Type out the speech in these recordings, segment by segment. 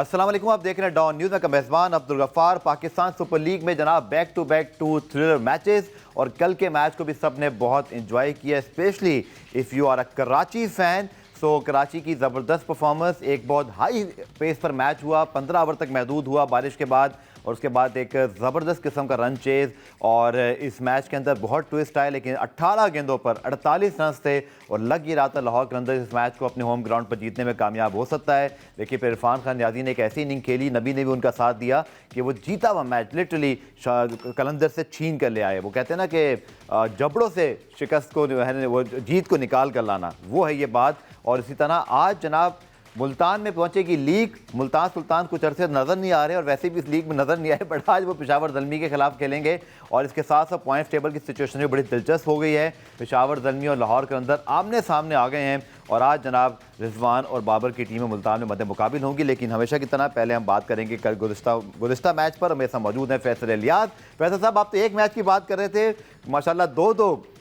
अस्सलाम वालेकुम, आप देख रहे हैं डॉन न्यूज़ में। का मेज़बान अब्दुल गफ्फार। पाकिस्तान सुपर लीग में जनाब back to back 2 thriller matches, और कल के मैच को भी सब ने बहुत इंजॉय किया, specially if you are a Karachi fan. So Karachi की ज़बरदस्त परफॉर्मेंस, एक बहुत हाई पेस पर मैच हुआ, 15 ओवर तक महदूद हुआ बारिश के बाद, और उसके बाद एक ज़बरदस्त किस्म का रन चेज़। और इस मैच के अंदर बहुत ट्विस्ट आए, लेकिन 18 गेंदों पर 48 रन थे, और लग ही रहा था लाहौर कलंदर्स इस मैच को अपने होम ग्राउंड पर जीतने में कामयाब हो सकता है। देखिए, फिर इरफान खान नियाज़ी ने एक ऐसी इनिंग खेली, नबी ने भी उनका साथ दिया कि वो जीता हुआ मैच लिटरली कलंदर से छीन कर ले आए। वो कहते हैं ना कि जबड़ों से शिकस्त को वो जीत को निकाल कर लाना, वो है ये बात। और इसी तरह आज जनाब मुल्तान में पहुंचेगी लीग। मुल्तान सुल्तान कुछ अरसे नज़र नहीं आ रहे, और वैसे भी इस लीग में नज़र नहीं आए, बट आज वो पेशावर ज़ल्मी के खिलाफ खेलेंगे। और इसके साथ साथ पॉइंट टेबल की सिचुएशन भी बड़ी दिलचस्प हो गई है। पेशावर ज़ल्मी और लाहौर कलंदर आमने सामने आ गए हैं, और आज जनाब रिजवान और बाबर की टीमें मुल्तान में मद्दे मुकाबिल होंगी। लेकिन हमेशा की तरह पहले हम बात करेंगे कल गुज़िश्ता मैच पर। हमें साथ मौजूद हैं फैसल इलियास। फैसल साहब, आप तो एक मैच की बात कर रहे थे, माशाल्लाह दो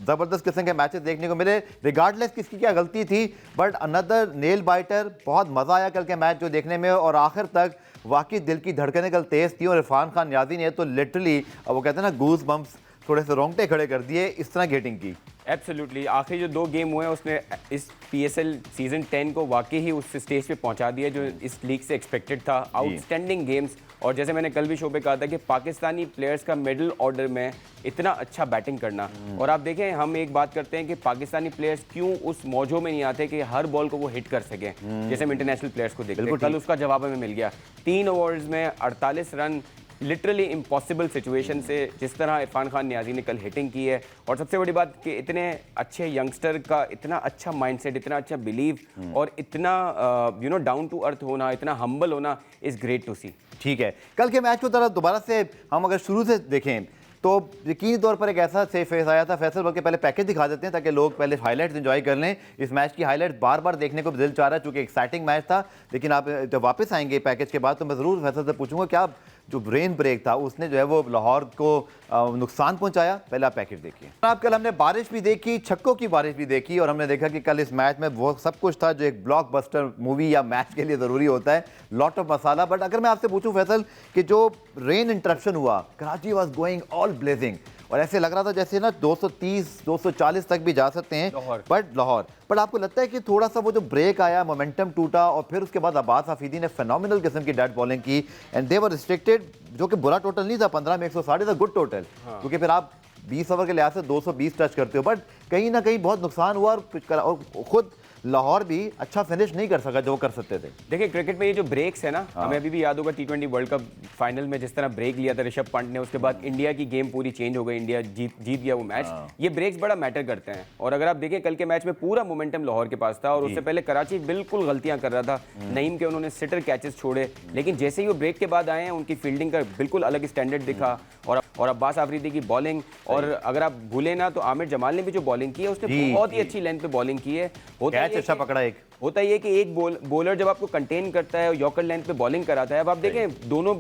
ज़बरदस्त किस्म के मैचेस देखने को मिले, रिगार्डलेस किसकी क्या गलती थी, बट अनदर नेल बाइटर। बहुत मज़ा आया कल के मैच जो देखने में, और आखिर तक वाकई दिल की धड़कनें कल तेज़ थी। और इरफान खान नियाज़ी ने तो लिटरली, वो कहते हैं ना, गूज बम्प्स, थोड़े से रोंगटे खड़े कर दिए इस तरह गेटिंग की। एब्सोल्युटली, आखिरी जो 2 गेम हुए हैं उसने इस पीएसएल सीजन 10 को वाकई ही उस स्टेज पे पहुंचा दिया जो इस लीग से एक्सपेक्टेड था। आउटस्टैंडिंग गेम्स, और जैसे मैंने कल भी शो पे कहा था कि पाकिस्तानी प्लेयर्स का मिडिल ऑर्डर में इतना अच्छा बैटिंग करना। और आप देखें, हम एक बात करते हैं कि पाकिस्तानी प्लेयर्स क्यों उस मौजों में नहीं आते कि हर बॉल को वो हिट कर सकें, जैसे हम इंटरनेशनल प्लेयर्स को देखते हैं। कल उसका जवाब हमें मिल गया। 3 ओवर्स में 48 रन, लिटरली इम्पॉसिबल सिचुएशन से जिस तरह इरफान खान नियाज़ी ने कल हिटिंग की है। और सबसे बड़ी बात कि इतने अच्छे यंगस्टर का इतना अच्छा माइंडसेट, इतना अच्छा बिलीव, और इतना डाउन टू अर्थ होना, इतना हम्बल होना इज़ ग्रेट टू सी। ठीक है, कल के मैच को तरफ दोबारा से हम अगर शुरू से देखें तो यकीनी तौर पर एक ऐसा से फेस आया था। फैसल, बल्कि पहले पैकेज दिखा देते हैं ताकि लोग पहले हाईलाइट्स एंजॉय कर लें। इस मैच की हाईलाइट्स बार बार देखने को दिल चाह रहा है, चूँकि एक्साइटिंग मैच था। लेकिन आप जब वापस आएंगे पैकेज के बाद तो मैं ज़रूर फैसल से पूछूंगा क्या जो ब्रेन ब्रेक था उसने जो है वो लाहौर को नुकसान पहुंचाया। पहला पैकेज देखिए आप। कल हमने बारिश भी देखी, छक्कों की बारिश भी देखी, और हमने देखा कि कल इस मैच में वो सब कुछ था जो एक ब्लॉकबस्टर मूवी या मैच के लिए ज़रूरी होता है, लॉट ऑफ मसाला। बट अगर मैं आपसे पूछूं फैसल कि जो रेन इंटरप्शन हुआ, Karachi was going all blazing, और ऐसे लग रहा था जैसे ना 230 240 तक भी जा सकते हैं बट आपको लगता है कि थोड़ा सा वो जो ब्रेक आया, मोमेंटम टूटा, और फिर उसके बाद अब्बास हफीदी ने फेनोमिनल किस्म की डेड बॉलिंग की, एंड दे वर रिस्ट्रिक्टेड, जो कि बुरा टोटल नहीं था, 15 में 160 था, गुड टोटल। क्योंकि फिर आप 20 ओवर के लिहाज से 220 टच करते हो, बट कहीं ना कहीं बहुत नुकसान हुआ, और खुद लाहौर भी अच्छा फिनिश नहीं कर सका जो कर सकते थे। देखिए, क्रिकेट में ये जो ब्रेक्स है ना, हमें अभी भी याद होगा T20 वर्ल्ड कप फाइनल में जिस तरह ब्रेक लिया था ऋषभ पंत ने, उसके बाद इंडिया की गेम पूरी चेंज हो गई, इंडिया जीत गया वो मैच। ये ब्रेक्स बड़ा मैटर करते हैं। और अगर आप देखें, कल के मैच में पूरा मोमेंटम लाहौर के पास था, और उससे पहले कराची बिल्कुल गलतियां कर रहा था। नईम के उन्होंने सिटर कैचेस छोड़े, लेकिन जैसे ही वो ब्रेक के बाद आए हैं उनकी फील्डिंग का बिल्कुल अलग स्टैंडर्ड दिखा। और अब्बास आफरीदी की बॉलिंग, और अगर आप भूलें ना तो आमिर जमाल ने भी जो बॉलिंग की है उसने बहुत ही अच्छी लेंथ पे बॉलिंग की है। अच्छा पकड़ा। एक होता ही है कि एक बॉलर जब आपको कंटेन करता है, यॉर्कर लेंथ पे बॉलिंग कराता है। अब आप देखें दोनों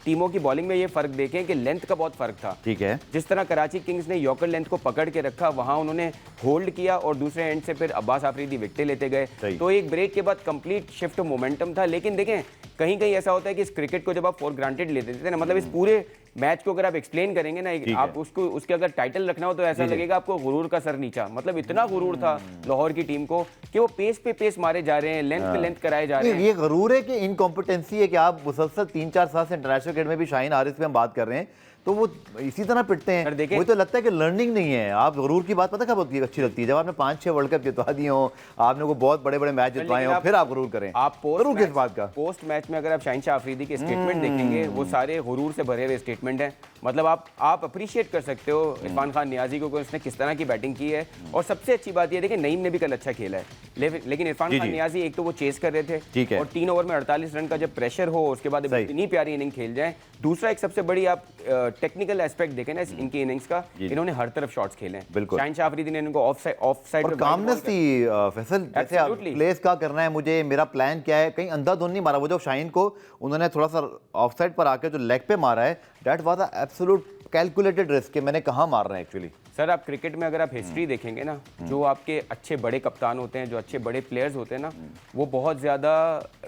टीमों की बॉलिंग में ये फर्क देखें कि लेंथ का बहुत फर्क था। ठीक है, जिस तरह कराची किंग्स ने यॉर्कर लेंथ को पकड़ के रखा, वहां उन्होंने होल्ड किया, और दूसरे एंड से फिर अब्बास आफरीदी विकेटें लेते गए। तो एक ब्रेक के बाद कंप्लीट शिफ्ट मोमेंटम था। लेकिन देखें, कहीं कहीं ऐसा होता है कि इस क्रिकेट को जब आप फॉर ग्रांटेड लेते थे ना, मतलब इस पूरे मैच को अगर आप एक्सप्लेन करेंगे ना, आप उसको उसके अगर टाइटल रखना हो तो ऐसा लगेगा आपको गुरूर का सर नीचा। मतलब इतना गुरूर था लाहौर की टीम को कि वो पेस पे पेस मारे जा रहे हैं, लेंथ पे लेंथ कराए जा रहे हैं। ये गुरूर है कि इनकॉम्पिटेंसी है कि आप मुसलसल 3-4 साल से इंटरनेशनल क्रिकेट में भी शाहीन हारिस पे हम बात कर रहे हैं तो वो इसी तरह पिटते हैं। मुझे तो लगता है कि लर्निंग नहीं है। आप गुरूर की बात पता कब होती है, अच्छी लगती है जब आपने 5-6 वर्ल्ड कप जितवा दिए हो, आपने को बहुत बड़े बड़े मैच जितवाए हो, फिर आप गुरूर करें। आप गुरूर किस बात का? पोस्ट मैच में अगर आप शाहीन शाह अफरीदी के स्टेटमेंट देखेंगे, वो सारे गुरूर से भरे हुए स्टेटमेंट हैं। मतलब आप अप्रिशिएट कर सकते हो इरफान खान नियाज़ी को, उसने किस तरह की बैटिंग की है। और सबसे अच्छी बात ये देखिए, नईम ने भी कल अच्छा खेला है, लेकिन इरफान खान नियाज़ी एक तो वो चेस कर रहे थे, और 3 ओवर में 48 रन का जब प्रेशर हो, उसके बाद इतनी प्यारी इनिंग खेल जाए। दूसरा एक सबसे बड़ी आप टेक्निकल एस्पेक्ट देखें ना इनकी इनिंग्स का, इन्होंने हर तरफ शॉट्स खेले हैं। शाहीन शाह अफरीदी ने इनको ऑफ साइड और कामनेस थी फैसल, जैसे आप प्लेस क्या करना है, मुझे मेरा प्लान क्या है, कहीं अंधाधुंध नहीं मारा। वो जो शाहीन को उन्होंने थोड़ा सा ऑफ साइड पर आकर जो लेग पे मारा है, that was a absolute calculated risk कि मैंने कहाँ मार रहा है एक्चुअली। सर आप क्रिकेट में अगर आप हिस्ट्री देखेंगे ना, जो आपके अच्छे बड़े कप्तान होते हैं, जो अच्छे बड़े प्लेयर्स होते हैं ना, वो बहुत ज़्यादा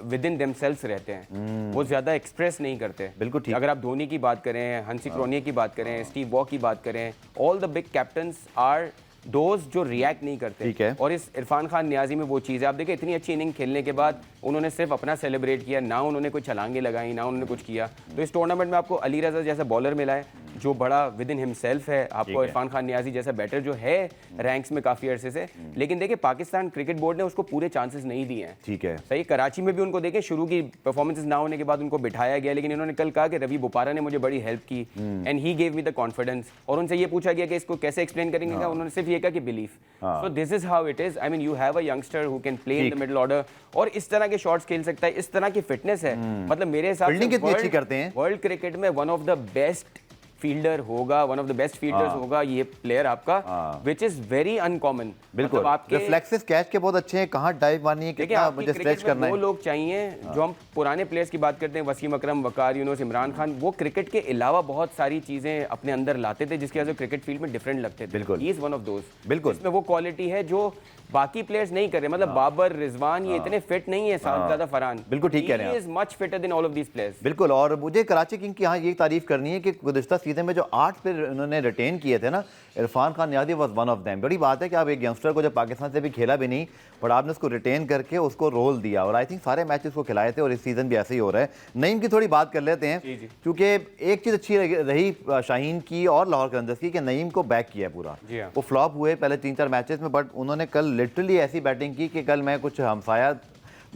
विद इन देमसेल्व्स रहते हैं, वो ज़्यादा एक्सप्रेस नहीं करते। बिल्कुल ठीक। अगर आप धोनी की बात करें, हंसी क्रोनिया की बात करें, स्टीव वॉ की बात करें, all the big captains are those जो रिएक्ट नहीं करते। ठीक है। और इस इरफान खान नियाजी में वो चीज़ है। आप देखिए इतनी अच्छी इनिंग खेलने के बाद उन्होंने सिर्फ अपना सेलिब्रेट किया, ना उन्होंने कोई छलांगे लगाई, ना उन्होंने कुछ किया। तो इस टूर्नामेंट में आपको अली रजा जैसा बॉलर मिला है जो बड़ा विद इन हिमसेल्फ है, आपको इरफान खान नियाजी जैसा बैटर जो है रैंक्स में काफ़ी अरसे से। लेकिन देखिए पाकिस्तान क्रिकेट बोर्ड ने उसको पूरे चांसेस नहीं दिए हैं। ठीक है। सही, कराची में भी उनको देखें शुरू की परफॉर्मेंसेस ना होने के बाद उनको बिठाया गया, लेकिन इन्होंने कल कहा कि रवि बोपारा ने मुझे बड़ी हेल्प की and he gave me the confidence. और उनसे ये पूछा गया कि इसको कैसे एक्सप्लेन करेंगे, उन्होंने सिर्फ ये कहा कि belief. So this is how it is. I mean you have a youngster who can play in the middle order और इस तरह के शॉट्स खेल सकता है, इस तरह की फिटनेस है। मतलब मेरे हिसाब फील्डिंग कितनी अच्छी करते हैं। वर्ल्ड क्रिकेट में one of the best fielder होगा, one of the best fielders होगा ये प्लेयर आपका, विच इज वेरी अनकॉमन। बिल्कुल, आपके रिफ्लेक्सेस कैच के बहुत अच्छे हैं, कहाँ डाइव मारनी है, कितना मुझे स्ट्रेच करना है। वो लोग चाहिए जो हम पुराने प्लेयर्स की बात करते हैं, वसीम अकरम, वकार यूनुस, इमरान खान, वो क्रिकेट के अलावा बहुत सारी चीजें अपने अंदर लाते थे जिसकी वजह से क्रिकेट फील्ड में डिफरेंट लगते थे। बिल्कुल, he is one of those. बिल्कुल, इसमें वो क्वालिटी है जो बाकी प्लेयर्स नहीं कर रहे। मतलब बाबर, रिजवान ये इतने फिट नहीं है, ज़्यादा फरहान। बिल्कुल ठीक कह रहे हैं, he is much fitter than all of these players. बिल्कुल। और मुझे कराची किंग की यहाँ ये तारीफ करनी है कि गुज़िश्ता सीजन में जो 8 प्लेयर उन्होंने रिटेन किए थे ना, Irfan Khan Niazi was one of them. बड़ी बात है कि आप एक यंगस्टर को जब पाकिस्तान से भी खेला भी नहीं, बट आपने उसको रिटेन करके उसको रोल दिया और आई थिंक सारे मैचेस को खिलाए थे और इस सीजन भी ऐसे ही हो रहा है। नईम की थोड़ी बात कर लेते हैं, क्योंकि एक चीज़ अच्छी रही शाहीन की और लाहौर कलंदर्स की कि नईम को बैक किया पूरा। वो फ्लॉप हुए पहले 3-4 मैचेस में, बट उन्होंने कल लिटरली ऐसी बैटिंग की कि कल मैं कुछ हमसाया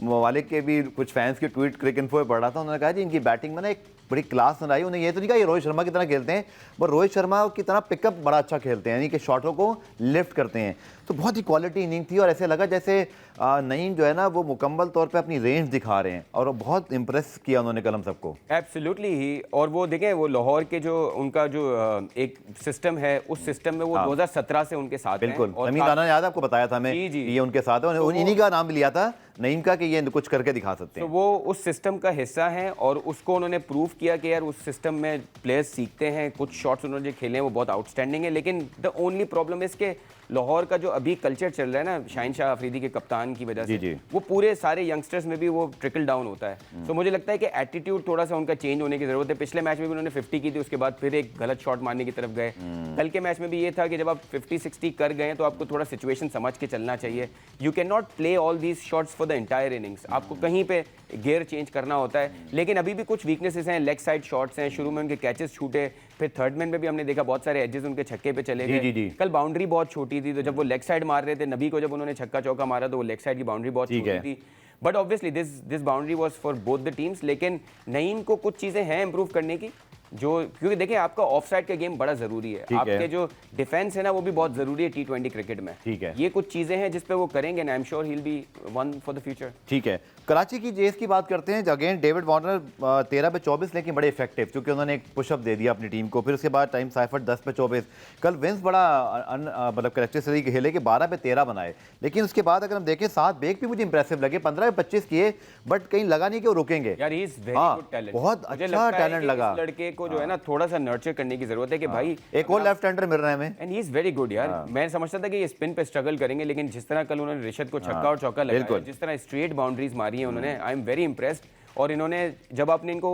ममालिक के भी कुछ फैंस के ट्वीट क्रिक इन्फो पे पढ़ रहा था, उन्होंने कहा जी इनकी बैटिंग में ना एक बड़ी क्लास नजर आई। उन्हें ये तो नहीं कहा ये रोहित शर्मा की तरह खेलते हैं, पर रोहित शर्मा की तरह पिकअप बड़ा अच्छा खेलते हैं, यानी कि शॉटों को लिफ्ट करते हैं। तो बहुत ही क्वालिटी इनिंग थी और ऐसे लगा जैसे नईम जो है ना वो मुकम्मल तौर पे अपनी रेंज दिखा रहे हैं और बहुत इंप्रेस किया उन्होंने कल हम सबको। एब्सोल्युटली ही। और वो देखें वो लाहौर के जो उनका जो एक सिस्टम है, उस सिस्टम में वो 2017 से उनके साथ बिल्कुल। समीर राना याद आपको बताया था हमें ये उनके साथ है, इन्हीं का नाम भी लिया था नईम का कि ये कुछ करके दिखा सकते हैं। तो वो उस सिस्टम का हिस्सा हैं और उसको उन्होंने प्रूव किया कि यार उस सिस्टम में प्लेयर्स सीखते हैं। कुछ शॉट्स उन्होंने जो खेले हैं वो बहुत आउटस्टैंडिंग है, लेकिन द ओनली प्रॉब्लम इज के लाहौर का जो अभी कल्चर चल रहा है ना शाहीन शाह अफरीदी के कप्तान की वजह से, वो पूरे सारे यंगस्टर्स में भी वो ट्रिकल डाउन होता है। तो मुझे लगता है कि एटीट्यूड थोड़ा सा उनका चेंज होने की जरूरत है। पिछले मैच में भी उन्होंने 50 की थी, उसके बाद फिर एक गलत शॉट मारने की तरफ गए। कल के मैच में भी ये था कि जब आप 50-60 कर गए तो आपको थोड़ा सिचुएशन समझ के चलना चाहिए। You can not play all these shots for the entire innings, आपको कहीं पे गियर चेंज करना होता है। लेकिन अभी भी कुछ वीकनेसेस हैं, लेग साइड शॉट्स हैं, शुरू में उनके कैचेस छूटे, फिर थर्ड मैन में भी हमने देखा बहुत सारे एजेस उनके छक्के पे चले गए। कल बाउंड्री बहुत छोटी थी, तो जब वो लेग साइड मार रहे थे, नबी को जब उन्होंने छक्का चौका मारा तो वो लेग साइड की बाउंड्री बहुत छोटी थी। But obviously this boundary was for both the teams. लेकिन नईम को कुछ चीज़ें हैं इंप्रूव करने की, जो क्योंकि देखिए आपका ऑफ साइड का गेम बड़ा जरूरी है, आपके जो डिफेंस है ना वो भी बहुत जरूरी है T20 क्रिकेट में। ठीक है, ये कुछ चीजें हैं जिस पे वो करेंगे, I am sure he will be one for the future. ठीक है, कराची की जेस की बात करते हैं। अगेन डेविड वार्नर 13 पे 24, लेकिन बड़े इफेक्टिव, क्योंकि उन्होंने एक पुशअप दे दिया अपनी टीम को। फिर उसके बाद टाइम साइफर्ट 10 पे 24। कल विंस बड़ा मतलब करेक्टरिस्टिक खेले कि 12 पे 13 बनाए, लेकिन उसके बाद अगर हम देखें 7 बेक भी मुझे इंप्रेसिव लगे। 15 पे 25 किए, बट कहीं लगा नहीं कि वो रुकेंगे। यार he is very good talent, बहुत अच्छा टैलेंट लगा। लड़के को जो है ना थोड़ा सा नर्चर करने की जरूरत है कि भाई एक और लेफ्ट हैंडर मिल रहा है हमें, and he is very good यार। मैं समझता था कि ये स्पिन पे स्ट्रगल करेंगे, लेकिन जिस तरह कल उन्होंने रिशद को छक्का और चौका लगाया, जिस तरह स्ट्रेट बाउंड्रीज मारी है उन्होंने, आई एम वेरी इंप्रेस्ड। और इन्होंने जब आपने इनको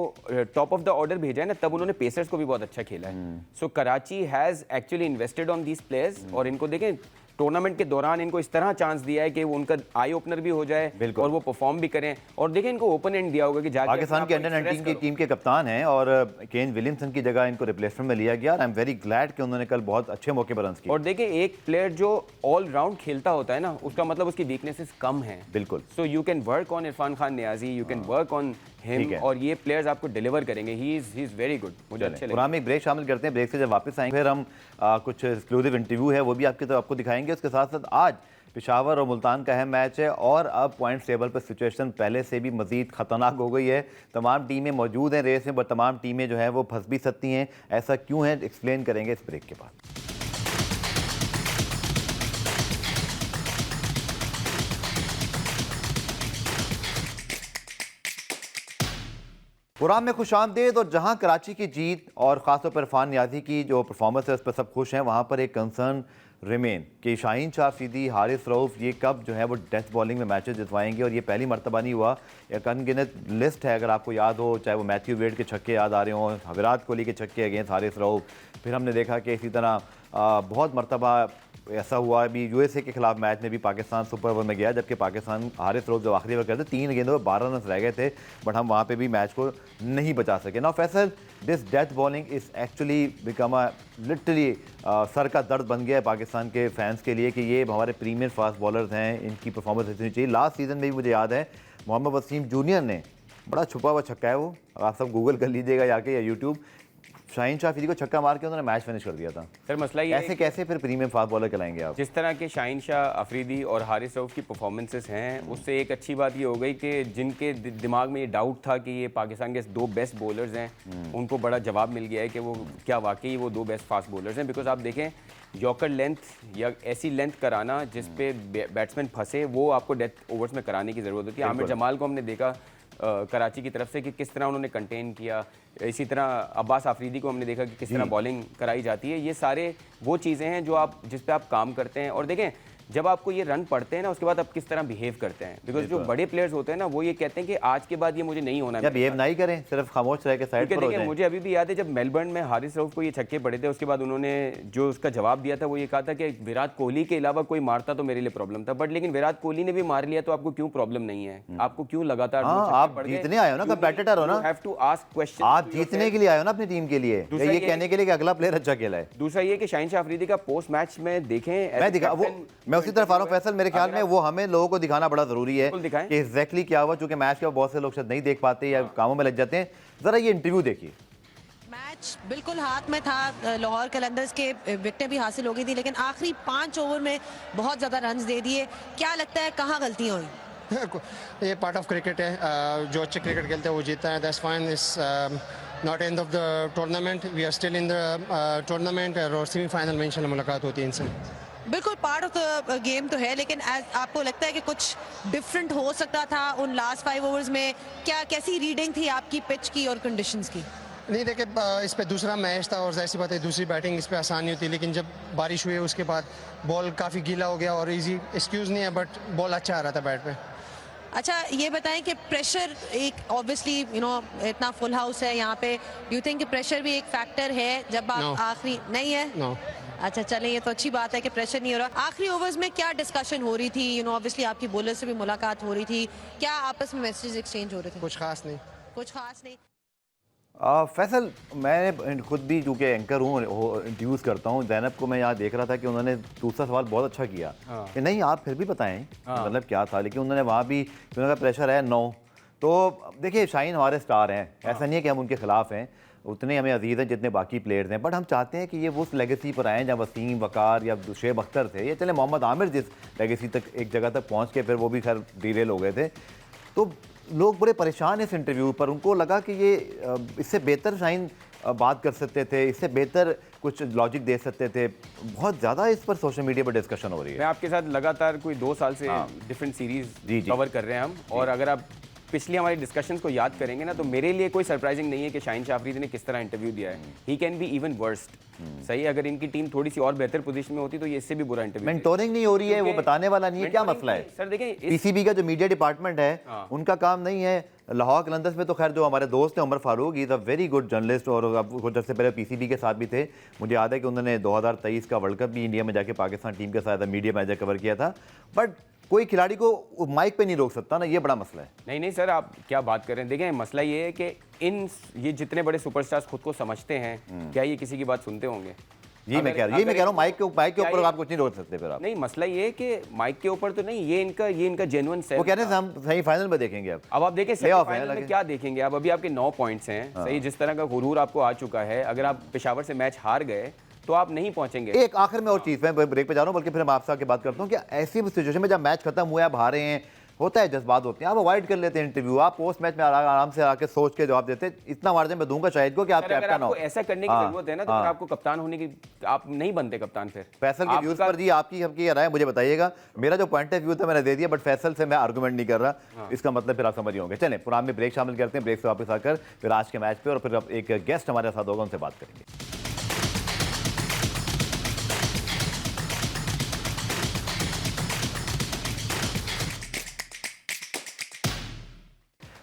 टॉप ऑफ द ऑर्डर भेजा है ना, तब उन्होंने पेसर्स को भी बहुत अच्छा खेला है। So Karachi has actually invested on these players, और इनको देखें टूर्नामेंट के दौरान इनको इस तरह चांस दिया है कि वो उनका आई ओपनर भी हो जाए और वो परफॉर्म भी करें। और देखें इनको ओपन एंड दिया होगा कि जाके पाकिस्तान के अंडर 19 की टीम के कप्तान हैं और केन विलियमसन की जगह इनको रिप्लेसमेंट में लिया गया। आई एम वेरी ग्लैड कि उन्होंने कल बहुत अच्छे मौके पर रन्स किए। और देखें एक प्लेयर जो ऑल राउंड खेलता होता है ना, उसका मतलब उसकी वीकनेसेस कम है। बिल्कुल। So you can work on Irfan Khan Niazi, you can work on him, और ये प्लेयर्स आपको डिलीवर करेंगे। ही इज वेरी गुड, मुझे अच्छे लगे। पुराने एक ब्रेक शामिल करते हैं, ब्रेक से जब वापस आएंगे फिर हम कुछ एक्सक्लूसिव इंटरव्यू है वो भी आपको दिखाएंगे। उसके साथ साथ आज पेशावर और मुल्तान का अहम मैच है और अब पॉइंट्स टेबल पर सिचुएशन पहले से भी मजीद खतरनाक हो गई है। तमाम टीमें मौजूद हैं रेस में, पर तमाम टीमें जो हैं वो फंस भी सकती हैं। ऐसा क्यों है, एक्सप्लेन करेंगे इस ब्रेक के बाद। प्रोग्राम में खुशामदीद। और जहां कराची की जीत और ख़ासतौर पर इरफान नियाज़ी की जो परफॉर्मेंस है उस पर सब खुश हैं, वहां पर एक कंसर्न रिमेन कि शाहीन शाह अफरीदी, हारिस रऊफ ये कब जो है वो डेथ बॉलिंग में मैचेस जितवाएंगे। और ये पहली मरतबा नहीं हुआ, एक अनगिनत लिस्ट है अगर आपको याद हो, चाहे वो मैथ्यू वेड के छक्के याद आ रहे हों, विराट कोहली के छक्के अगेंस्ट हारिस रऊफ। फिर हमने देखा कि इसी तरह बहुत मरतबा ऐसा हुआ अभी यूएसए के खिलाफ मैच में भी पाकिस्तान सुपर ओवर में गया, जबकि पाकिस्तान हारिस रऊफ जो आखिरी ओवर करते 3 गेंदों में 12 रन रह गए थे, बट हम वहाँ पे भी मैच को नहीं बचा सके। Now Faisal, this death bowling is actually become a literally sir का दर्द बन गया है पाकिस्तान के फैंस के लिए कि ये हमारे प्रीमियर फास्ट बॉलर्स हैं, इनकी परफॉर्मेंस इतनी चाहिए। लास्ट सीजन में भी मुझे याद है मोहम्मद वसीम जूनियर ने बड़ा छुपा हुआ छक्का है वो, आप सब गूगल कर लीजिएगा जाके या यूट्यूब, शाहीन शाह अफरीदी को छक्का मार के उन्होंने मैच फिनिश कर दिया था। सर मसला ये ऐसे कैसे फिर प्रीमियम फास्ट बॉलर कहलाएंगे आप? जिस तरह के शाहीन शाह अफरीदी और हारिस रऊफ की परफॉर्मेंसेस हैं, उससे एक अच्छी बात ये हो गई कि जिनके दिमाग में ये डाउट था कि ये पाकिस्तान के 2 बेस्ट बॉलर्स हैं, उनको बड़ा जवाब मिल गया है कि वो क्या वाकई वो 2 बेस्ट फास्ट बॉलर्स हैं। बिकॉज आप देखें यॉर्कर लेंथ या ऐसी लेंथ कराना जिस पे बैट्समैन फंसे, वो आपको डेथ ओवर्स में कराने की ज़रूरत होती है। आमिर जमाल को हमने देखा कराची की तरफ से कि किस तरह उन्होंने कंटेन किया, इसी तरह अब्बास आफरीदी को हमने देखा कि किस तरह बॉलिंग कराई जाती है। ये सारे वो चीज़ें हैं जो आप जिस पे आप काम करते हैं। और देखें जब आपको ये रन पड़ते हैं ना, उसके बाद आप किस तरह बिहेव करते हैं। बिकॉज जो बड़े प्लेयर्स होते हैं ना, वो ये कहते हैं कि आज के बाद ये मुझे नहीं होना है, बिहेव नहीं करें, सिर्फ खामोश रह के साइड पर हो जाएं। मुझे अभी भी याद है जब मेलबर्न में हारिस रऊफ को ये छक्के पड़े थे, उसके बाद उन्होंने जो उसका जवाब दिया था वो ये कहा था कि विराट कोहली के अलावा कोई मारता तो मेरे लिए प्रॉब्लम था, बट लेकिन विराट कोहली ने भी मार लिया तो आपको क्यों प्रॉब्लम नहीं है? आपको क्यों लगातार आप जीतने आए हो ना, कंपेटिटर हो ना, हैव टू आस्क क्वेश्चन। आप जीतने के लिए आए हो ना अपनी टीम के लिए, ये कहने के लिए कि अगला प्लेयर अच्छा खेला है। दूसरा ये कि शाहीन शाह अफरीदी का पोस्ट मैच में देखें, मैं उसी तरफ आ रहा हूं फैसल, मेरे ख्याल में वो हमें लोगों को दिखाना बड़ा जरूरी है कि एग्जैक्टली क्या हुआ, क्योंकि मैच के बहुत से लोग शायद नहीं देख पाते या कामों में लग जाते हैं। जरा ये इंटरव्यू देखिए। मैच बिल्कुल हाथ में था, लाहौर कलंदर्स के विकेटें भी हासिल हो गई थी, लेकिन आखिरी 5 ओवर में बहुत ज्यादा रन्स दे दिए। क्या लगता है कहाँ गलतियां हुई? ये पार्ट ऑफ क्रिकेट है, जो अच्छे क्रिकेट खेलते हैं वो जीतता है, that's fine. It's not end of the tournament, we are still in the tournament और सेमीफाइनल में इंशाल्लाह मुलाकात होती है इनसे। बिल्कुल पार्ट ऑफ द गेम तो है, लेकिन आपको लगता है कि कुछ डिफरेंट हो सकता था उन लास्ट 5 ओवर्स में? क्या कैसी रीडिंग थी आपकी पिच की और कंडीशंस की? नहीं देखिए, इस पे दूसरा मैच था और जाहिर सी बात है दूसरी बैटिंग इस पे आसान नहीं होती, लेकिन जब बारिश हुई उसके बाद बॉल काफ़ी गीला हो गया और इजी एक्सक्यूज़ नहीं है, बट बॉल अच्छा आ रहा था बैट पे। अच्छा ये बताएं कि प्रेशर एक ऑब्वियसली इतना फुल हाउस है यहाँ पे, डू यू थिंक कि प्रेशर भी एक फैक्टर है जब आप आखिरी नहीं है? नो। अच्छा चलें, ये तो अच्छी बात है कि प्रेशर नहीं हो रहा। आखिरी ओवर्स में क्या डिस्कशन हो रही थी? ऑब्वियसली आपकी बॉलर से भी मुलाकात हो रही थी, क्या आपस में मैसेजेस एक्सचेंज हो रहे थे? कुछ खास नहीं। कुछ खास नहीं। फैसल, मैं खुद भी चूँकि एंकर हूँ, इंट्रोड्यूस करता हूँ, ज़ैनब को मैं यहाँ देख रहा था कि उन्होंने दूसरा सवाल बहुत अच्छा किया कि नहीं आप फिर भी बताएं मतलब क्या था, लेकिन उन्होंने वहाँ भी उन्होंने कहा प्रेशर है 9। तो देखिए शाहीन हमारे स्टार हैं, ऐसा नहीं है कि हम उनके खिलाफ हैं, उतने हमें अजीज़ हैं जितने बाकी प्लेयर्स हैं, बट हम चाहते हैं कि ये वो उस लेगेसी पर आएँ जहाँ वसीम, वकार या शुएब अख्तर थे, या चले मोहम्मद आमिर जिस लेगेसी तक एक जगह तक पहुँच के फिर वो भी खैर डीरेल हो गए थे। तो लोग बड़े परेशान हैं इस इंटरव्यू पर, उनको लगा कि ये इससे बेहतर शाहीन बात कर सकते थे, इससे बेहतर कुछ लॉजिक दे सकते थे। बहुत ज़्यादा इस पर सोशल मीडिया पर डिस्कशन हो रही है। मैं आपके साथ लगातार कोई 2 साल से डिफरेंट सीरीज कवर कर रहे हैं हम, और अगर आप पिछली हमारी डिस्कशंस को याद करेंगे ना, तो मेरे लिए कोई सरप्राइजिंग नहीं है कि शाहीन शाह अफरीदी ने किस तरह इंटरव्यू दिया है। He can be even worst. सही, अगर इनकी टीम थोड़ी सी और बेहतर पोजीशन में होती तो ये इससे भी बुरा इंटरव्यू। मेंटोरिंग नहीं हो रही है, वो बताने वाला नहीं है, क्या मसला है? सर देखें, पीसीबी का जो मीडिया डिपार्टमेंट है उनका काम नहीं है। लाहौर कलंदर्स में तो खैर जो हमारे दोस्त हैं Umar Farooq, is a very good journalist, और कुछ अर्से पहले पीसीबी के साथ भी थे। मुझे याद है कि उन्होंने 2023 का वर्ल्ड कप भी इंडिया में जाके पाकिस्तान टीम के साथ मीडिया मैच कवर किया था। बट कोई खिलाड़ी को माइक पे नहीं रोक सकता ना, ये बड़ा मसला है। नहीं सर, आप क्या बात कर रहे हैं? देखें मसला ये है कि ये जितने बड़े सुपरस्टार्स खुद को समझते हैं, क्या ये किसी की बात सुनते होंगे? यही मैं कह रहा हूँ, माइक के ऊपर आप कुछ नहीं रोक सकते फिर आप। नहीं, मसला ये है कि माइक के ऊपर तो नहीं, ये इनका जेन्युइन सेल्फ। वो कह रहे हैं हम सेमीफाइनल में देखेंगे। अब आप देखें सेमीफाइनल में क्या देखेंगे? अब अभी आपके 9 पॉइंट्स हैं। सही, जिस तरह का गुरूर आपको आ चुका है, अगर आप पेशावर से मैच हार गए तो आप नहीं पहुंचेंगे। एक आखिर में और चीज़, मैं ब्रेक पे जा रहा हूँ, बल्कि फिर मैं आपसे आके बात करता हूँ कि ऐसी सिचुएशन में जब मैच खत्म हुआ है, आप हारे हैं, होता है, जज्बात होते हैं, आप अवॉइड कर लेते हैं इंटरव्यू, आप पोस्ट मैच में आराम से आके सोच के जवाब देते हैं। इतना मार्जिन मैं दूंगा शाहिद को कि आप अगर कैप्टन हो। आपको ऐसा करने की जरूरत है ना तो फिर आपको कप्तान होने की, आप नहीं बनते कप्तान फिर। फैसल के व्यूज पर जी आपकी सबकी राय मुझे बताइएगा। मेरा जो पॉइंट ऑफ व्यू था मैंने दे दिया, बट फैसल से मैं आर्गुमेंट नहीं कर रहा, इसका मतलब फिर आप समझ ही होंगे। चलें प्रोग्राम में ब्रेक शामिल करते हैं, ब्रेक से वापस आकर फिर आज के मैच पे और फिर एक गेस्ट हमारे साथ होगा, उनसे बात करेंगे।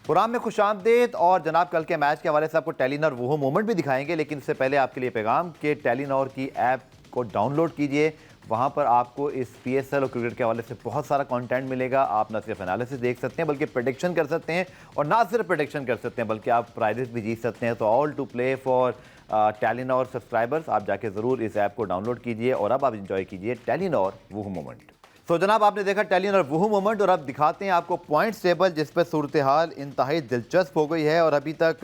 प्रोग्राम में खुशामदीद। और जनाब कल के मैच के हवाले से आपको टेलीनॉर वो मोमेंट भी दिखाएंगे, लेकिन इससे पहले आपके लिए पैगाम कि टेलीनॉर की ऐप को डाउनलोड कीजिए। वहाँ पर आपको इस PSL और क्रिकेट के हवाले से बहुत सारा कंटेंट मिलेगा। आप न सिर्फ एनालिसिस देख सकते हैं बल्कि प्रेडिक्शन कर सकते हैं, और ना सिर्फ प्रेडिक्शन कर सकते हैं बल्कि आप प्राइजेस भी जीत सकते हैं। तो all to play for Telenor subscribers, आप जाके ज़रूर इस ऐप को डाउनलोड कीजिए और अब आप इंजॉय कीजिए टेलीनॉर वो मोमेंट। तो जनाब आपने देखा टेलीनॉर वो मोमेंट, और अब दिखाते हैं आपको पॉइंट्स टेबल, जिस पर सूरत हाल इंतहाई दिलचस्प हो गई है। और अभी तक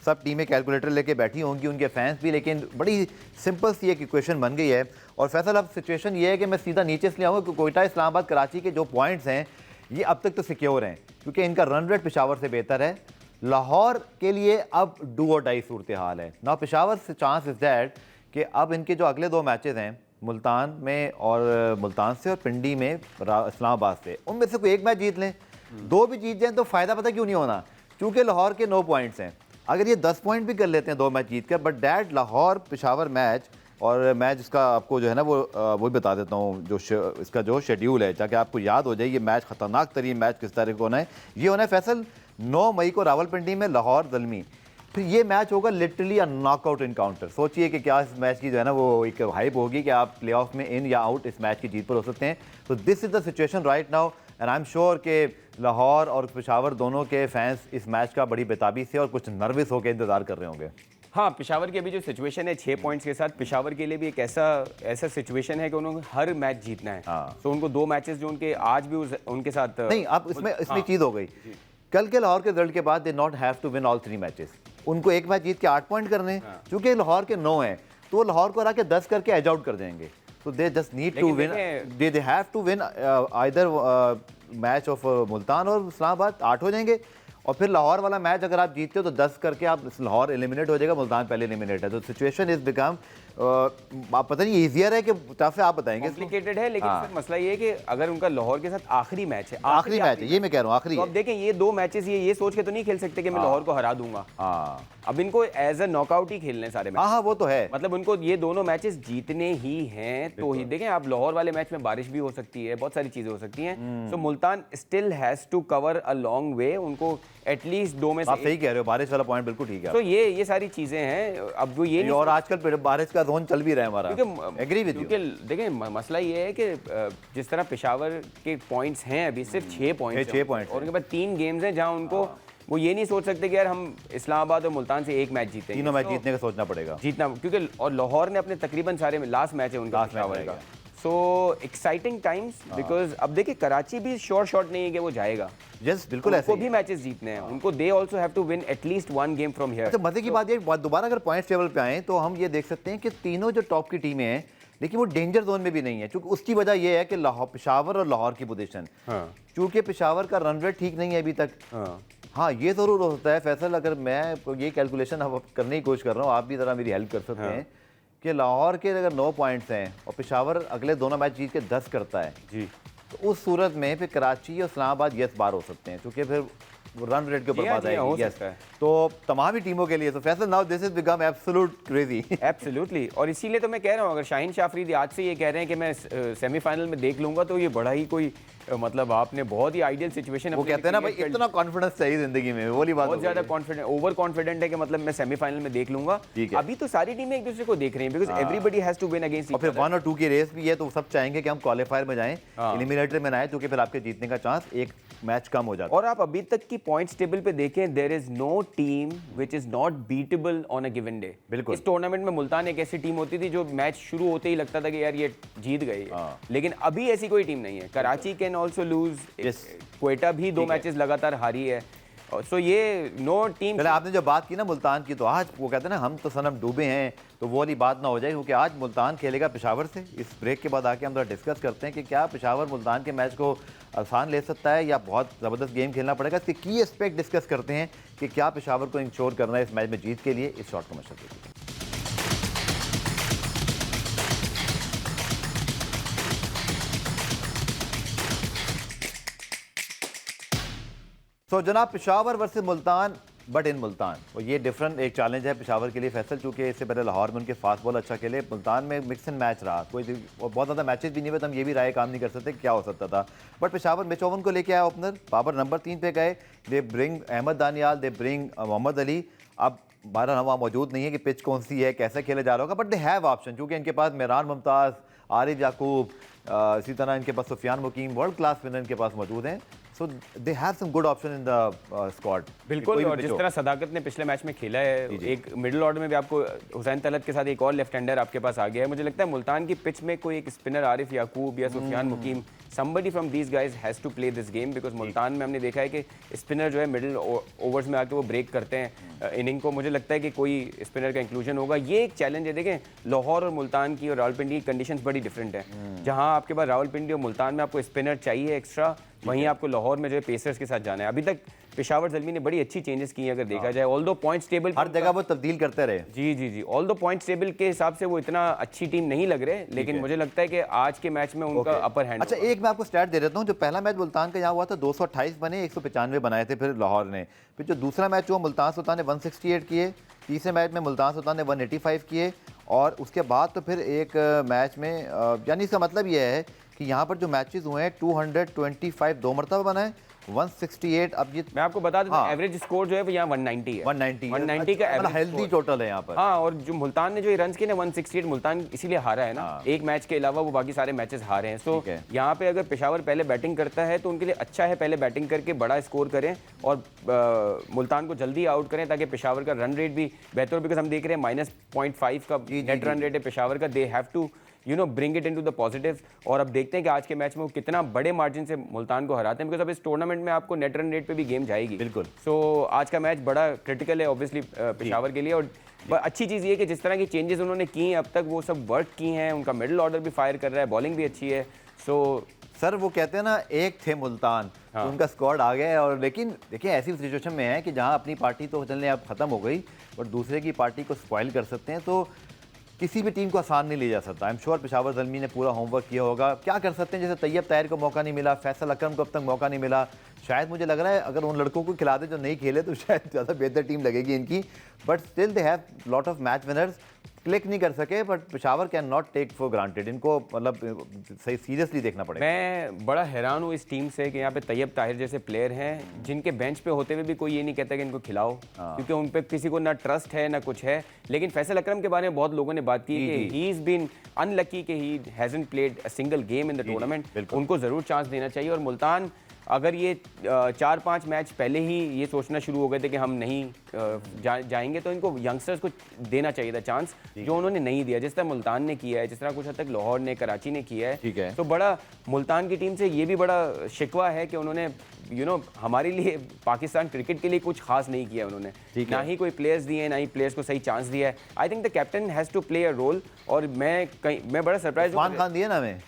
सब टीमें कैलकुलेटर लेके बैठी होंगी, उनके फैंस भी, लेकिन बड़ी सिंपल सी एक इक्वेशन बन गई है। और फैसल अब सिचुएशन ये है कि मैं सीधा नीचे से आऊँगा कि कोयटा, इस्लामाबाद, कराची के जो पॉइंट्स हैं ये अब तक तो सिक्योर हैं क्योंकि इनका रन रेट पेशावर से बेहतर है। लाहौर के लिए अब डू और डाई सूरत हाल है ना। पेशावर से चांस इज दैट कि अब इनके जो अगले 2 मैचेस हैं मुल्तान में, और मुल्तान से और पिंडी में इस्लामाबाद से, उनमें से कोई एक मैच जीत लें, 2 भी जीत जाएं तो फ़ायदा पता क्यों नहीं होना, क्योंकि लाहौर के 9 पॉइंट्स हैं। अगर ये 10 पॉइंट भी कर लेते हैं 2 मैच जीत कर, but that Lahore Peshawar match, और मैं जिसका आपको जो है ना वो बता देता हूँ जो इसका जो शेड्यूल है, ताकि आपको याद हो जाए ये मैच ख़तरनाक तरीन मैच किस तरह को होना है। ये होना है फैसल 9 मई को रावलपिंडी में, लाहौर ज़ल्मी। फिर ये मैच होगा लिटरली अ नॉकआउट इनकाउंटर। सोचिए कि क्या इस मैच की जो है ना वो एक हाइप होगी कि आप प्लेऑफ में इन या आउट इस मैच की जीत पर हो सकते हैं। तो this is the situation right now, and I am sure कि लाहौर और पेशावर दोनों के फैंस इस मैच का बड़ी बेताबी से और कुछ नर्वस होकर इंतजार कर रहे होंगे। हाँ, पेशावर की अभी जो सिचुएशन है 6 पॉइंट्स के साथ, पेशावर के लिए भी एक ऐसा सिचुएशन है कि उन्होंने हर मैच जीतना है। तो उनको 2 मैचेस जो उनके आज भी उनके साथ नहीं, अब इसमें चीज़ हो गई, कल के लाहौर के रिजल्ट के बाद they not have to win all 3 matches. उनको एक मैच जीत के 8 पॉइंट करने, क्योंकि लाहौर के 9 हैं तो लाहौर को हरा के 10 करके एज आउट कर देंगे। तो they just need to win, they have to win either match of Multan और इस्लामाबाद, 8 हो जाएंगे। और फिर लाहौर वाला मैच अगर आप जीतते हो तो 10 करके आप लाहौर एलिमिनेट हो जाएगा, मुल्तान पहले एलिमिनेट है। तो सिचुएशन इज बिकम आप पता नहीं ईजियर है कि टफ है, आप बताएंगे। कॉम्प्लिकेटेड है, लेकिन सर मसला ये है कि अगर उनका लाहौर के साथ आखिरी मैच है, आखिरी मैच है, ये मैं कह रहा हूँ आखिरी। तो अब देखें ये 2 मैचेस ये सोच के तो नहीं खेल सकते कि मैं लाहौर को हरा दूंगा। अब इनको एज अ नॉकआउट ही खेलने सारे मैच। हाँ वो तो है, मतलब उनको ये दोनों मैचेस जीतने ही हैं। तो ही देखें आप लाहौर वाले मैच में बारिश भी हो सकती है, बहुत सारी चीजें हो सकती हैं। So Multan still has to cover a long way, उनको एटलीस्ट 2 में से आप सही कह रहे हो, बारिश वाला पॉइंट बिल्कुल ठीक है। तो ये सारी चीजें हैं। अब वो ये और आजकल बारिश का जोन चल भी रहा है हमारा, एग्री विद यू। क्योंकि देखें मसला ये है कि जिस तरह पेशावर के पॉइंट्स हैं अभी सिर्फ 6 पॉइंट्स, 6 पॉइंट्स, और उनके बाद 3 गेम्स हैं जहां उनको वो ये नहीं सोच सकते कि यार हम इस्लामाबाद और मुल्तान से एक मैच जीतेंगे, तीनों मैच जीतने का सोचना पड़ेगा, जीतना, क्योंकि और लाहौर ने अपने तकरीबन सारे में लास्ट मैच है उनका पेशावर का। सो एक्साइटिंग टाइम्स, बिकॉज अब देखिए कराची भी शॉर्ट नहीं है कि वो जाएगा। यस बिल्कुल, ऐसे भी मैचेस जीतने हैं उनको, they also have to win at least 1 game from here. अच्छा मजे की बात ये, दोबारा अगर पॉइंट्स टेबल पे आए तो हम ये देख सकते हैं कि तीनों जो टॉप की टीमें हैं, लेकिन वो डेंजर जोन में भी नहीं है, क्योंकि उसकी वजह यह है कि लाहौर, पेशावर और लाहौर की पोजीशन, क्योंकि पेशावर का रन रेट ठीक नहीं है अभी तक। हाँ ये ज़रूर हो सकता है फैसल, अगर मैं ये कैलकुलेशन अब करने की कोशिश कर रहा हूँ, आप भी ज़रा मेरी हेल्प कर सकते हैं कि लाहौर के अगर 9 पॉइंट्स हैं और पेशावर अगले दोनों मैच जीत के 10 करता है जी, तो उस सूरत में फिर कराची और इस्लामाबाद यस बार हो सकते हैं, क्योंकि फिर रन रेट के ऊपर बात आएगी। यस, तो तमाम ही टीमों के लिए तो Faisal now this is become absolute crazy. Absolutely, और इसीलिए तो मैं कह रहा हूँ अगर शाहीन शाह अफरीदी आज से ये कह रहे हैं कि मैं सेमीफाइनल में देख लूंगा, तो ये बड़ा ही कोई मतलब आपने बहुत ही आइडियल सिचुएशन, वो कहते हैं ना भाई इतना कॉन्फिडेंस चाहिए जिंदगी में, वो वाली बात, बहुत ज्यादा कॉन्फिडेंट, ओवर कॉन्फिडेंट है कि मतलब मैं सेमीफाइनल में देख लूंगा। अभी तो सारी टीमें एक दूसरे को देख रही हैं, because everybody has to win against, और फिर 1 और 2 की रेस भी है, तो सब चाहेंगे कि हम क्वालीफायर में जाएं, एलिमिनेटर में ना आए, क्योंकि फिर आपके जीतने का चांस एक मैच कम हो जाता है। और आप अभी तक की पॉइंट्स टेबल पे देखें, there is no team which is not beatable on a given day. बिल्कुल, इस टूर्नामेंट में मुल्तान एक ऐसी टीम होती थी जो मैच शुरू होते ही लगता था कि यार ये जीत गई है, लेकिन अभी ऐसी कोई टीम नहीं है। Karachi can also lose, Quetta भी 2 मैचेस लगातार हारी है। सो ये नो टीम। पहले आपने जो बात की ना मुल्तान की, तो आज वो कहते हैं ना हम तो सनम डूबे हैं, तो वो वाली बात ना हो जाए, क्योंकि आज मुल्तान खेलेगा पेशावर से। इस ब्रेक के बाद आके हम थोड़ा डिस्कस करते हैं कि क्या पेशावर मुल्तान के मैच को आसान ले सकता है या बहुत ज़बरदस्त गेम खेलना पड़ेगा। इसके की एस्पेक्ट डिस्कस करते हैं कि क्या पेशावर को इंश्योर करना है इस मैच में जीत के लिए। इस शॉट को मशहूर कीजिए। तो जनाब Peshawar versus Multan, but in Multan, और ये डिफरेंट एक चैलेंज है पेशावर के लिए फैसल, चूंकि इससे पहले लाहौर में उनके फास्ट बॉल अच्छा खेले। मुल्तान में मिक्स एंड मैच रहा, कोई बहुत ज़्यादा मैचेस भी नहीं हुए, तो हम ये भी राय काम नहीं कर सकते क्या हो सकता था। बट पेशावर मिच ओवन को लेके आया ओपनर, बाबर नंबर 3 पे गए, they bring Ahmad Daniyal, they bring Mohammad Ali. अब 12 वहाँ मौजूद नहीं है कि पिच कौन सी है, कैसे खेला जा रहा होगा, बट दे हैव ऑप्शन, क्योंकि इनके पास मेहरान मुमताज़, आरिफ याकूब, इसी तरह इनके पास Sufiyan Muqeem, world class winner इनके पास मौजूद हैं। So they have some good option in the squad. बिल्कुल, और जिस तरह सदाकत ने पिछले मैच में खेला है, एक मिडिल ऑर्डर में भी आपको हुसैन तलत के साथ एक और लेफ्ट हैंडर आपके पास आ गया है। मुझे लगता है मुल्तान की पिच में कोई एक स्पिनर आरिफ याकूब या सुफियान मुकीम, somebody from these guys has to play this game, because Multan में हमने देखा है कि स्पिनर जो है मिडिल ओवर्स में आके वो ब्रेक करते हैं इनिंग को। मुझे लगता है कि कोई स्पिनर का इंक्लूजन होगा। ये एक चैलेंज है। देखें, लाहौर और मुल्तान की और रावलपिंडी की कंडीशंस बड़ी डिफरेंट है। जहां आपके पास रावलपिंडी और मुल्तान में आपको स्पिनर चाहिए एक्स्ट्रा, वहीं आपको लाहौर में जो है पेसर्स के साथ जाना है। अभी तक पेशावर ज़ल्मी ने बड़ी अच्छी चेंजेस की हैं अगर देखा जाए। ऑल दो पॉइंट्स टेबल हर जगह वो तब्दील करते रहे। जी, ऑल दो पॉइंट्स टेबल के हिसाब से वो इतना अच्छी टीम नहीं लग रहे, लेकिन मुझे लगता है कि आज के मैच में उनका अपर हैंड। अच्छा, एक मैं आपको स्टैट दे देता हूँ। जो पहला मैच मुल्तान का यहाँ हुआ था 228 बने, 195 बनाए थे फिर लाहौर ने। फिर जो दूसरा मैच हुआ मुल्तान सुल्तान ने 168 किए, तीसरे मैच में मुल्तान सुल्तान ने 185 किए, और उसके बाद तो फिर एक मैच में यानी इसका मतलब ये है कि यहाँ पर जो मैचेस हुए हैं 225 दो मरतबा बनाए, 168। अब ये मैं आपको बता देता हूं, एवरेज स्कोर जो है वो यहाँ 190 है। 190 का एवरेज हेल्दी टोटल है यहाँ पर। हाँ, और जो मुल्तान ने जो रन किए ना 168, मुल्तान इसीलिए हारा है ना। एक मैच के अलावा वो बाकी सारे मैचेस हारे हैं। सो यहाँ पे अगर पेशावर पहले बैटिंग करता है तो उनके लिए अच्छा है, पहले बैटिंग करके बड़ा स्कोर करें और मुल्तान को जल्दी आउट करें, ताकि पेशावर का रन रेट भी बेहतर हो। बिकॉज हम देख रहे हैं -0.5 का नेट रन रेट है पेशावर का। They have to bring it into the positive. और अब देखते हैं कि आज के मैच में वो कितना बड़े मार्जिन से मुल्तान को हराते हैं, बिकॉज अब इस टूर्नामेंट में आपको नेट रन रेट पे भी गेम जाएगी। बिल्कुल। सो आज का मैच बड़ा क्रिटिकल है ऑब्वियसली पेशावर के लिए। और अच्छी चीज़ ये कि जिस तरह की चेंजेस उन्होंने की हैं अब तक, वो सब वर्क की हैं। उनका मिडिल ऑर्डर भी फायर कर रहा है, बॉलिंग भी अच्छी है। सो सर वो कहते हैं ना, एक थे मुल्तान, तो उनका स्क्वाड आ गया है। और लेकिन देखिए ऐसी सिचुएशन में है कि जहां अपनी पार्टी तो चलने अब ख़त्म हो गई, और दूसरे की पार्टी को स्पॉइल कर सकते हैं, तो किसी भी टीम को आसान नहीं ले जा सकता। I am sure Peshawar Zalmi ने पूरा होमवर्क किया होगा। क्या कर सकते हैं, जैसे तैयब ताहिर को मौका नहीं मिला, फैसल अकरम को अब तक मौका नहीं मिला। शायद मुझे लग रहा है अगर उन लड़कों को खिला दे जो नहीं खेले तो शायद ज़्यादा बेहतर टीम लगेगी इनकी। But still they have lot of match winners. Click नहीं कर सके, but Peshawar can not take for granted. इनको मतलब सही सीरियसली देखना पड़ेगा। मैं बड़ा हैरान हूँ इस टीम से कि यहाँ पे तैयब ताहिर जैसे प्लेयर हैं जिनके बेंच पे होते हुए भी कोई ये नहीं कहता कि इनको खिलाओ, क्योंकि उन पे किसी को ना ट्रस्ट है ना कुछ है। लेकिन फैसल अकरम के बारे में बहुत लोगों ने बात की कि ही इज़ बीन अनलकी कि he hasn't played a single game in the tournament. उनको ज़रूर चांस देना चाहिए। और मुल्तान अगर ये 4-5 मैच पहले ही ये सोचना शुरू हो गए थे कि हम नहीं जाएंगे, तो इनको यंगस्टर्स को देना चाहिए था चांस, जो उन्होंने नहीं दिया। जिस तरह मुल्तान ने किया है, जिस तरह कुछ हद तक लाहौर ने, कराची ने किया है। तो बड़ा मुल्तान की टीम से ये भी बड़ा शिकवा है कि उन्होंने हमारे लिए, पाकिस्तान क्रिकेट के लिए कुछ खास नहीं किया उन्होंने। ना ही कोई प्लेयर्स दिए, ना ही प्लेयर्स को सही चांस दिया है। I think the captain has to play a role. और मैं बड़ा सरप्राइज हूँ। उस्मान खान दिए ना हमें।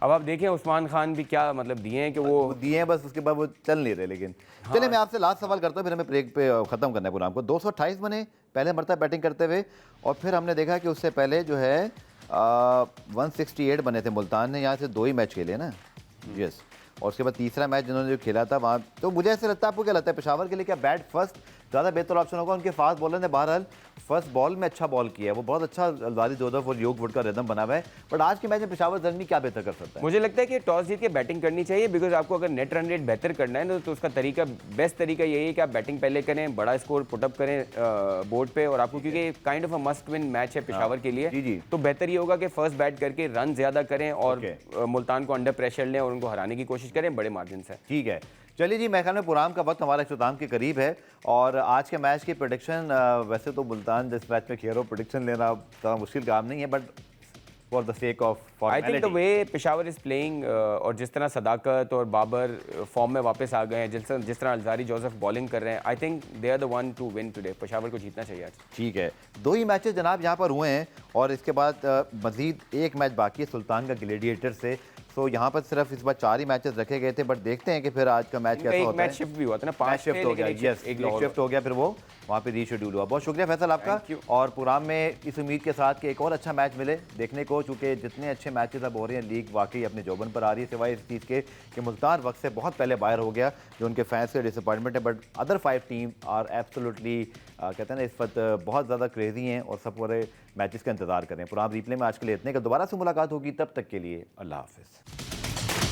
अब आप देखें उस्मान खान भी क्या मतलब दिए हैं कि वो दिए हैं, बस उसके बाद वो चल नहीं रहे। लेकिन चलिए मैं आपसे लास्ट सवाल करता हूँ, फिर हमें ब्रेक पे ख़त्म करना है प्रोग्राम को। 228 बने पहले मरतबा बैटिंग करते हुए, और फिर हमने देखा कि उससे पहले जो है 168 बने थे। मुल्तान ने यहाँ से 2 ही मैच खेले ना। यस। और उसके बाद तीसरा मैच जिन्होंने जो खेला था वहाँ, तो मुझे ऐसे लगता है, आपको क्या लगता है पेशावर के लिए क्या बैट फर्स्ट ज़्यादा बेहतर ऑप्शन होगा? उनके फास्ट बॉलर ने बहरहाल फर्स्ट बॉल में अच्छा बॉल किया है, वो बहुत अच्छा अलवारी जोदफ और योग वुड का रिदम बना हुआ है। बट आज के मैच में पेशावर ज़ल्मी क्या बेहतर कर सकता है? मुझे लगता है कि टॉस जीत के बैटिंग करनी चाहिए, बिकॉज आपको अगर नेट रन रेट बेहतर करना है तो उसका तरीका, बेस्ट तरीका यही है कि आप बैटिंग पहले करें, बड़ा स्कोर पुटअप करें बोर्ड पे। और आपको क्योंकि kind of a must win match है पेशावर के लिए, तो बेहतर ये होगा कि फर्स्ट बैट करके रन ज़्यादा करें और मुल्तान को अंडर प्रेशर लें और उनको हराने की कोशिश करें बड़े मार्जिन से। ठीक है, चलिए जी, मेरे ख्याल में प्रोग्राम का वक्त हमारा इख्तिताम के करीब है। और आज के मैच की प्रेडिक्शन, वैसे तो मुल्तान जिस मैच में खेल रहा हो, प्रेडिक्शन लेना ज़्यादा मुश्किल काम नहीं है, but for the sake of I think the way Peshawar is playing और जिस तरह सदाकत और बाबर फॉर्म में वापस आ गए हैं, जिस तरह अलजारी जोसेफ बॉलिंग कर रहे हैं, I think they are the one to win today. Peshawar को जीतना चाहिए आज। ठीक है, 2 ही मैचेस जनाब यहाँ पर हुए हैं और इसके बाद मजीद एक मैच बाकी है सुल्तान का ग्लेडिएटर से। तो यहाँ पर सिर्फ इस बार 4 ही मैचेस रखे गए थे, बट देखते हैं कि फिर आज का मैच कैसा होता है। एक मैच शिफ्ट भी हुआ था ना, 5 शिफ्ट हो गया, यस, एक शिफ्ट हो गया, फिर वो वहाँ पे रीशेड्यूल हुआ। बहुत शुक्रिया फैसल आपका। और प्रोग्राम में इस उम्मीद के साथ कि एक और अच्छा मैच मिले देखने को, चूँकि जितने अच्छे मैचेस अब हो रहे हैं, लीग वाकई अपने जोबन पर आ रही है, सिवाय इस चीज़ के कि मुल्तान वक्त से बहुत पहले बाहर हो गया, जो उनके फैंस के डिसअपॉइंटमेंट है। But other 5 team are absolutely कहते हैं ना इस वक्त बहुत ज़्यादा क्रेजी हैं और सब पूरे मैचेस का इंतजार करें। प्रोग्राम रिप्ले में आज के लिए इतने का, दोबारा से मुलाकात होगी, तब तक के लिए अल्लाह हाफिज़।